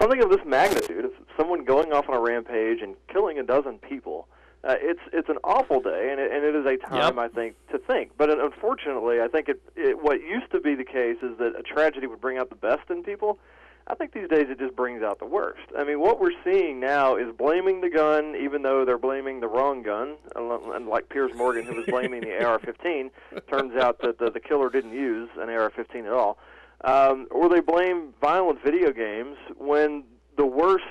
something of this magnitude, of someone going off on a rampage and killing a dozen people, it's an awful day, and it is a time, I think, to think. But unfortunately, I think what used to be the case is that a tragedy would bring out the best in people. I think these days it just brings out the worst. I mean, what we're seeing now is blaming the gun, even though they're blaming the wrong gun. And like Piers Morgan, who was blaming the AR-15, turns out that the killer didn't use an AR-15 at all. Or they blame violent video games when the worst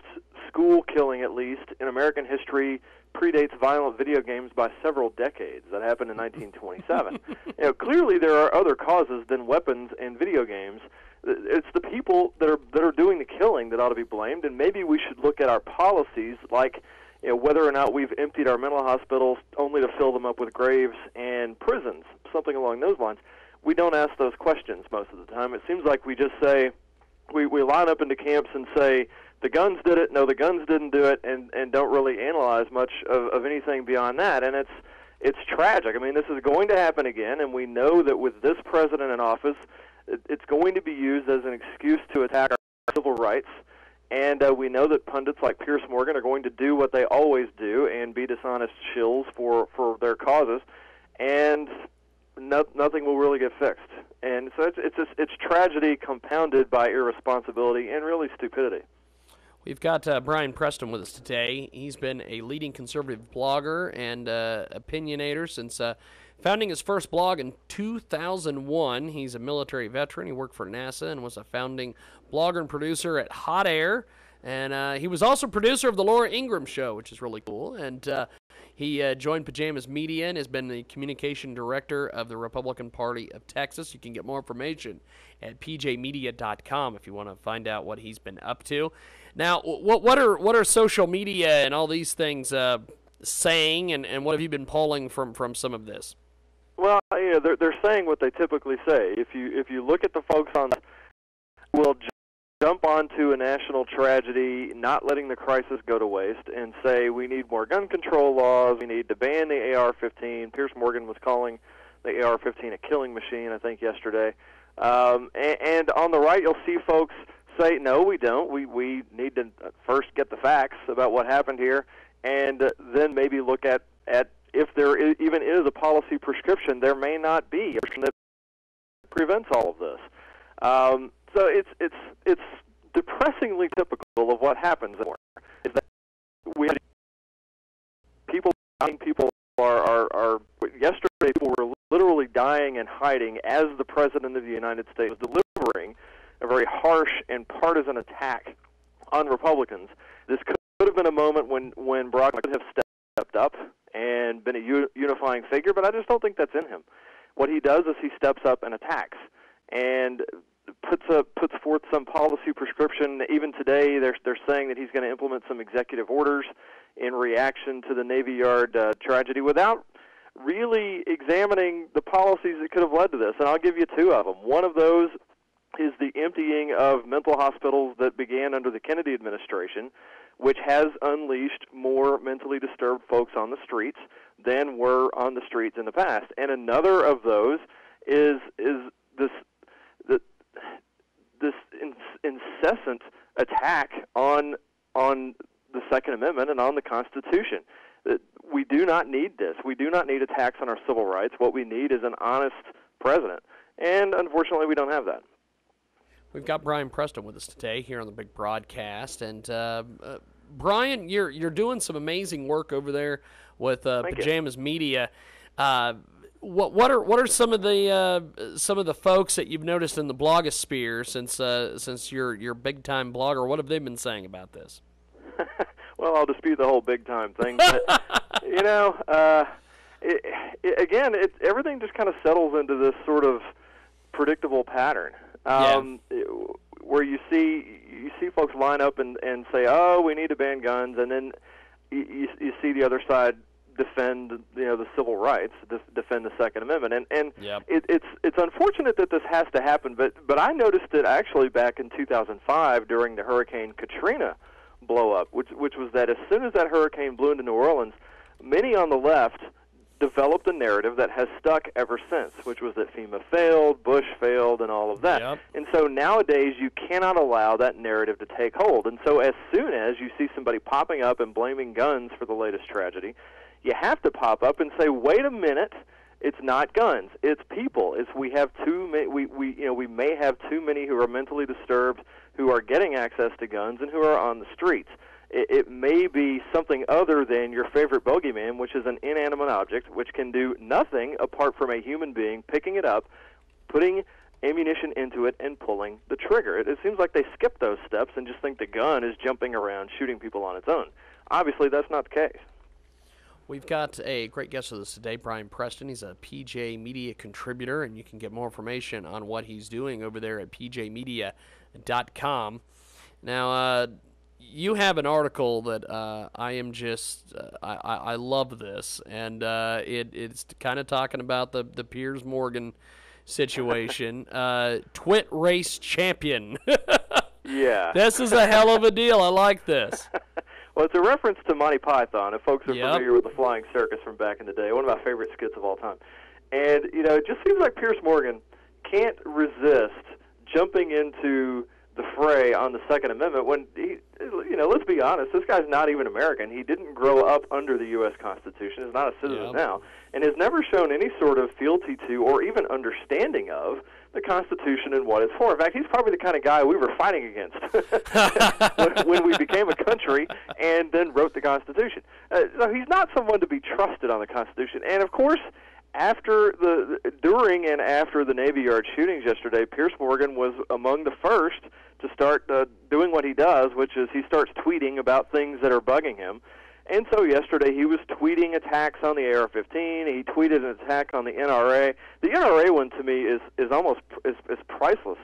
school killing, at least, in American history predates violent video games by several decades. That happened in 1927. Clearly there are other causes than weapons and video games. It's the people that are doing the killing that ought to be blamed, and maybe we should look at our policies, like whether or not we've emptied our mental hospitals only to fill them up with graves and prisons, something along those lines. We don't ask those questions most of the time. It seems like we just say, we line up into camps and say, the guns did it, no, the guns didn't do it, and don't really analyze much of anything beyond that. And it's tragic. I mean, this is going to happen again, and we know that with this president in office, it's going to be used as an excuse to attack our civil rights. And we know that pundits like Piers Morgan are going to do what they always do and be dishonest shills for their causes, and nothing will really get fixed. And so it's tragedy compounded by irresponsibility and really stupidity. We've got Bryan Preston with us today. He's been a leading conservative blogger and opinionator since founding his first blog in 2001. He's a military veteran. He worked for NASA and was a founding blogger and producer at Hot Air. And he was also producer of The Laura Ingraham Show, which is really cool. And he joined Pajamas Media and has been the communication director of the Republican Party of Texas. You can get more information at pjmedia.com if you want to find out what he's been up to. Now, what are social media and all these things saying, and what have you been polling from some of this? Well, they're saying what they typically say. If you look at the folks on, will jump onto a national tragedy, not letting the crisis go to waste, and say we need more gun control laws, we need to ban the AR-15. Piers Morgan was calling the AR-15 a killing machine, I think, yesterday. And on the right, you'll see folks say, no, we don't. We need to first get the facts about what happened here, and then maybe look at if there even is a policy prescription. There may not be that prevents all of this. So it's depressingly typical of what happens anymore. Is that we have people are yesterday people were literally dying and hiding as the President of the United States was delivering a very harsh and partisan attack on Republicans. This could have been a moment when Brock could have stepped up and been a unifying figure, but I just don't think that's in him. What he does is he steps up and attacks and puts forth some policy prescription. Even today, they're saying that he's going to implement some executive orders in reaction to the Navy Yard tragedy without really examining the policies that could have led to this. And I'll give you two of them. One of those is the emptying of mental hospitals that began under the Kennedy administration, which has unleashed more mentally disturbed folks on the streets than were on the streets in the past. And another of those is this incessant attack on the Second Amendment and on the Constitution. We do not need this. We do not need attacks on our civil rights. What we need is an honest president. And unfortunately, we don't have that. We've got Bryan Preston with us today here on the big broadcast. And Bryan, you're doing some amazing work over there with Pajamas Media. What are some of the folks that you've noticed in the blogosphere since you're big time blogger? What have they been saying about this? Well, I'll dispute the whole big time thing, but everything just kind of settles into this sort of predictable pattern. Where you see folks line up and say, oh, we need to ban guns, and then you see the other side defend the civil rights, defend the Second Amendment, and it's unfortunate that this has to happen. But I noticed it actually back in 2005 during the Hurricane Katrina blow up, which was that as soon as that hurricane blew into New Orleans, many on the left developed a narrative that has stuck ever since, which was that FEMA failed, Bush failed, and all of that. Yep. And so nowadays you cannot allow that narrative to take hold. And so as soon as you see somebody popping up and blaming guns for the latest tragedy, you have to pop up and say, wait a minute, it's not guns, it's people. We have too many. We may have too many who are mentally disturbed, who are getting access to guns, and who are on the streets. It may be something other than your favorite bogeyman, which is an inanimate object, which can do nothing apart from a human being picking it up, putting ammunition into it, and pulling the trigger. It seems like they skip those steps and just think the gun is jumping around shooting people on its own. Obviously, that's not the case. We've got a great guest with us today, Bryan Preston. He's a PJ Media contributor, and you can get more information on what he's doing over there at pjmedia.com. Now, you have an article that I am just I love this, and it's kind of talking about the Piers Morgan situation. Twit race champion. Yeah. This is a hell of a deal. I like this. Well, it's a reference to Monty Python, if folks are familiar with the Flying Circus from back in the day, one of my favorite skits of all time. And, it just seems like Piers Morgan can't resist jumping into the fray on the Second Amendment when, let's be honest, this guy's not even American. He didn't grow up under the U.S. Constitution, is not a citizen now, and has never shown any sort of fealty to or even understanding of the Constitution and what it's for. In fact, he's probably the kind of guy we were fighting against when we became a country and then wrote the Constitution. So he's not someone to be trusted on the Constitution. And, of course, during and after the Navy Yard shootings yesterday, Piers Morgan was among the first to start doing what he does, which is he starts tweeting about things that are bugging him. And so yesterday he was tweeting attacks on the AR-15. He tweeted an attack on the NRA. The NRA one to me is almost priceless,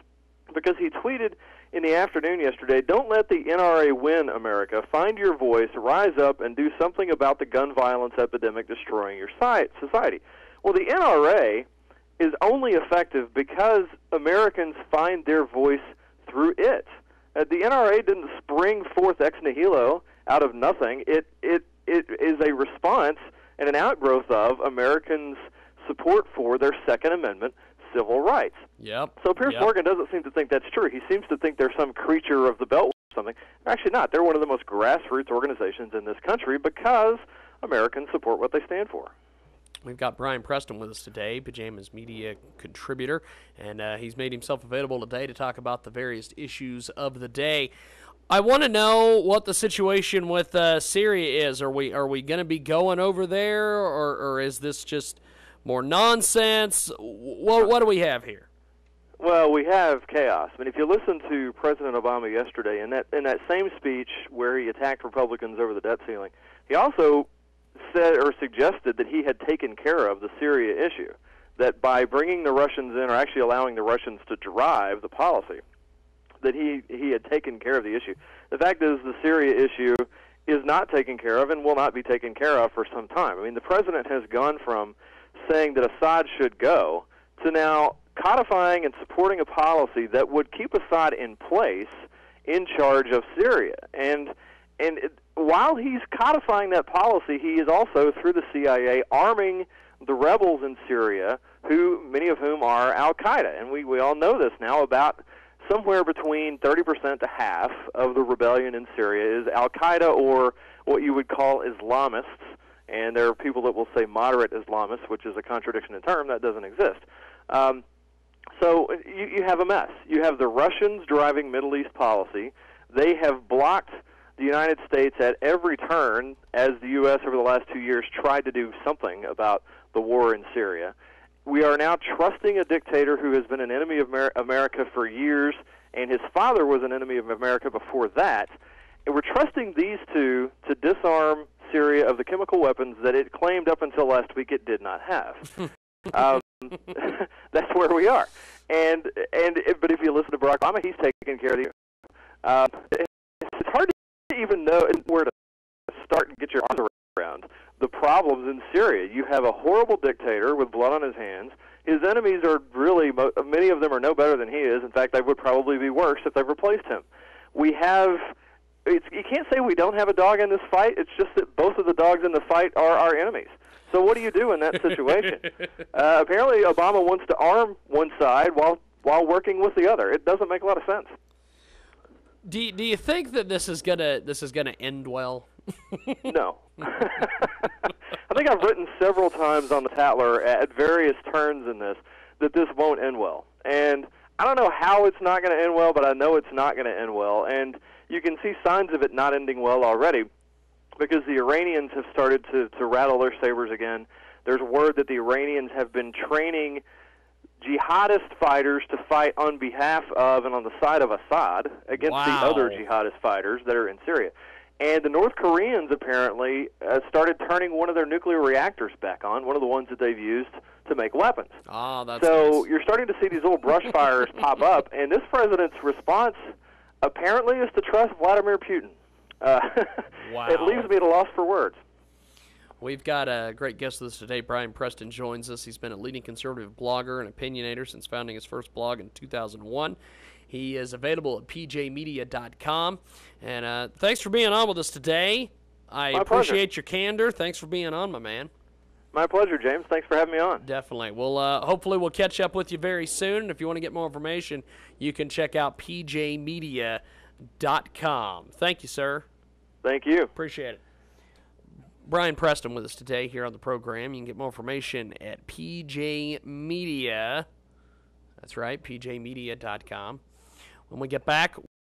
because he tweeted in the afternoon yesterday, "Don't let the NRA win, America. Find your voice, rise up, and do something about the gun violence epidemic destroying your society." Well, the NRA is only effective because Americans find their voice through it. The NRA didn't spring forth ex nihilo out of nothing. It is a response and an outgrowth of Americans' support for their Second Amendment civil rights. Yep. So Piers Morgan doesn't seem to think that's true. He seems to think they're some creature of the Beltway or something. They're actually not. They're one of the most grassroots organizations in this country because Americans support what they stand for. We've got Bryan Preston with us today, Pajamas Media contributor, and he's made himself available today to talk about the various issues of the day. I want to know what the situation with Syria is. Are we going to be going over there, or is this just more nonsense? What do we have here? Well, we have chaos. I mean, if you listen to President Obama yesterday, in that same speech where he attacked Republicans over the debt ceiling, he also said or suggested that he had taken care of the Syria issue, that by bringing the Russians in, or actually allowing the Russians to drive the policy, that he had taken care of the issue. The fact is the Syria issue is not taken care of and will not be taken care of for some time. I mean, the president has gone from saying that Assad should go to now codifying and supporting a policy that would keep Assad in place in charge of Syria. And while he's codifying that policy, he is also, through the CIA, arming the rebels in Syria, many of whom are Al-Qaeda. And we all know this now. About somewhere between 30% to half of the rebellion in Syria is Al-Qaeda, or what you would call Islamists. And there are people that will say moderate Islamists, which is a contradiction in term. That doesn't exist. So you have a mess. You have the Russians driving Middle East policy. They have blocked the United States at every turn as the U.S. over the last 2 years tried to do something about the war in Syria. We are now trusting a dictator who has been an enemy of America for years, and his father was an enemy of America before that. And we're trusting these two to disarm Syria of the chemical weapons that it claimed up until last week it did not have. That's where we are. But if you listen to Barack Obama, he's taking care of the. It's hard to even know where to start and get your arms around the problems in Syria. You have a horrible dictator with blood on his hands. His enemies are really, many of them are no better than he is. In fact, they would probably be worse if they replaced him. You can't say we don't have a dog in this fight. It's just that both of the dogs in the fight are our enemies. So what do you do in that situation? Apparently, Obama wants to arm one side while working with the other. It doesn't make a lot of sense. Do you think that this is gonna end well? No. I think I've written several times on the Tatler at various turns in this that this won't end well. And I don't know how it's not going to end well, but I know it's not going to end well. And you can see signs of it not ending well already because the Iranians have started to rattle their sabers again. There's word that the Iranians have been training jihadist fighters to fight on behalf of and on the side of Assad against the other jihadist fighters that are in Syria. And the North Koreans apparently started turning one of their nuclear reactors back on, one of the ones that they've used to make weapons. That's so nice. You're starting to see these little brush fires pop up, and this president's response apparently is to trust Vladimir Putin. It leaves me at a loss for words. We've got a great guest with us today. Bryan Preston joins us. He's been a leading conservative blogger and opinionator since founding his first blog in 2001. He is available at pjmedia.com. And thanks for being on with us today. I appreciate your candor. Thanks for being on, my man. My pleasure, James. Thanks for having me on. Definitely. Well, hopefully we'll catch up with you very soon. And if you want to get more information, you can check out pjmedia.com. Thank you, sir. Thank you. Appreciate it. Bryan Preston with us today here on the program. You can get more information at pjmedia. That's right, pjmedia.com. When we get back,